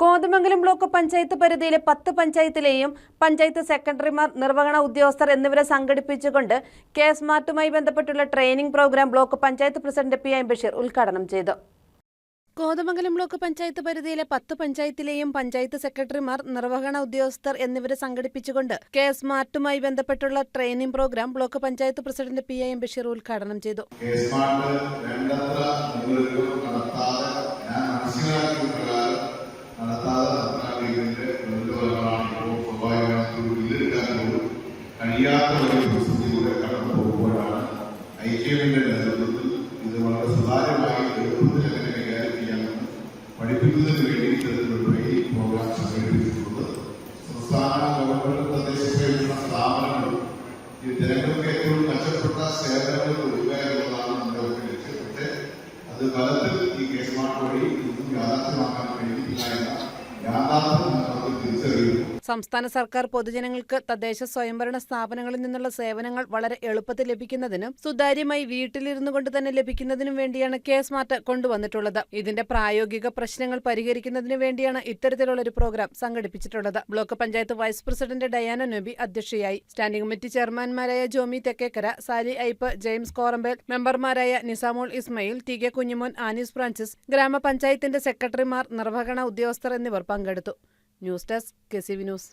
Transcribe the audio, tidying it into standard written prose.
Kothamangalam block panchayat പരിധിയിലെ 10 പഞ്ചായത്തിലെയും പഞ്ചായത്ത് സെക്രട്ടറിമാർ, നിർവഹണ ഉദ്യോഗസ്ഥർ എന്നിവരെ സംഘടിപ്പിച്ചുകൊണ്ട് കെ-സ്മാർട്ടുമായി ബന്ധപ്പെട്ടുള്ള training programme block panchayat president P. Basheer ഉദ്ഘാടനം ചെയ്തു. കോതമംഗലം ബ്ലോക്ക് പഞ്ചായത്ത് പരിധിയിലെ 10 പഞ്ചായത്തിലെയും പഞ്ചായത്ത് സെക്രട്ടറിമാർ, നിർവഹണ ഉദ്യോഗസ്ഥർ എന്നിവരെ സംഘടിപ്പിച്ചുകൊണ്ട് കെ-സ്മാർട്ടുമായി ബന്ധപ്പെട്ടുള്ള training programme block panchayat president P. Basheer ഉദ്ഘാടനം ചെയ്തു. കഴിയാത്ത ഒരു പരിസ്ഥിതിയിലൂടെ കടന്നു പോകുമ്പോഴാണ് ഐക്യവിന്റെ നേതൃത്വത്തിൽ ഇത് വളരെ സുതാര്യമായി എളുപ്പത്തിൽ എങ്ങനെ കൈകാര്യം ചെയ്യാമെന്ന് പഠിപ്പിക്കുന്നതിന് വേണ്ടി ഇത്തരത്തിലുള്ള ട്രെയിനിംഗ് പ്രോഗ്രാം സംഘടിപ്പിച്ചിട്ടുള്ളത്. സംസ്ഥാന ഗവൺമെന്റ്, തദ്ദേശ സ്വയംഭരണ സ്ഥാപനങ്ങൾ ഈ ജനങ്ങൾക്ക് ഏറ്റവും മെച്ചപ്പെട്ട സേവനങ്ങൾ കൊടുക്കുക എന്നുള്ളതാണ് നമ്മുടെ ലക്ഷ്യം. പക്ഷേ അത് ഫലത്തിൽ ഈ കെ-സ്മാർട്ട് വഴി ഇന്നും യാഥാർത്ഥ്യമാക്കാൻ വേണ്ടിയിട്ടില്ല എന്ന യാഥാർത്ഥ്യം നമുക്ക് തിരിച്ചറിയുന്നു. സംസ്ഥാന സർക്കാർ പൊതുജനങ്ങൾക്ക് തദ്ദേശ സ്വയംഭരണ സ്ഥാപനങ്ങളിൽ നിന്നുള്ള സേവനങ്ങൾ വളരെ എളുപ്പത്തിൽ ലഭിക്കുന്നതിനും സുതാര്യമായി വീട്ടിലിരുന്നു കൊണ്ട് തന്നെ ലഭിക്കുന്നതിനും വേണ്ടിയാണ് കെ-സ്മാർട്ട് കൊണ്ടുവന്നിട്ടുള്ളത്. ഇതിന്റെ പ്രായോഗിക പ്രശ്നങ്ങൾ പരിഹരിക്കുന്നതിന് വേണ്ടിയാണ് ഇത്തരത്തിലുള്ള ഒരു പ്രോഗ്രാം സംഘടിപ്പിച്ചിട്ടുള്ളത്. Block panchayat vice president Diana Nabi അധ്യക്ഷയായി. സ്റ്റാൻഡിംഗ് കമ്മിറ്റി ചെയർമാൻമാരായ ജോമി തെക്കേക്കര, സാലി ഐപ്പ്, ജെയിംസ് കോറമ്പേൽ, മെമ്പർമാരായ Nisamol Ismail, T. K. Kunjumon, Anees Francis, ഗ്രാമപഞ്ചായത്തിന്റെ സെക്രട്ടറിമാർ, നിർവഹണ ഉദ്യോഗസ്ഥർ എന്നിവർ പങ്കെടുത്തു. News desk, KCV news.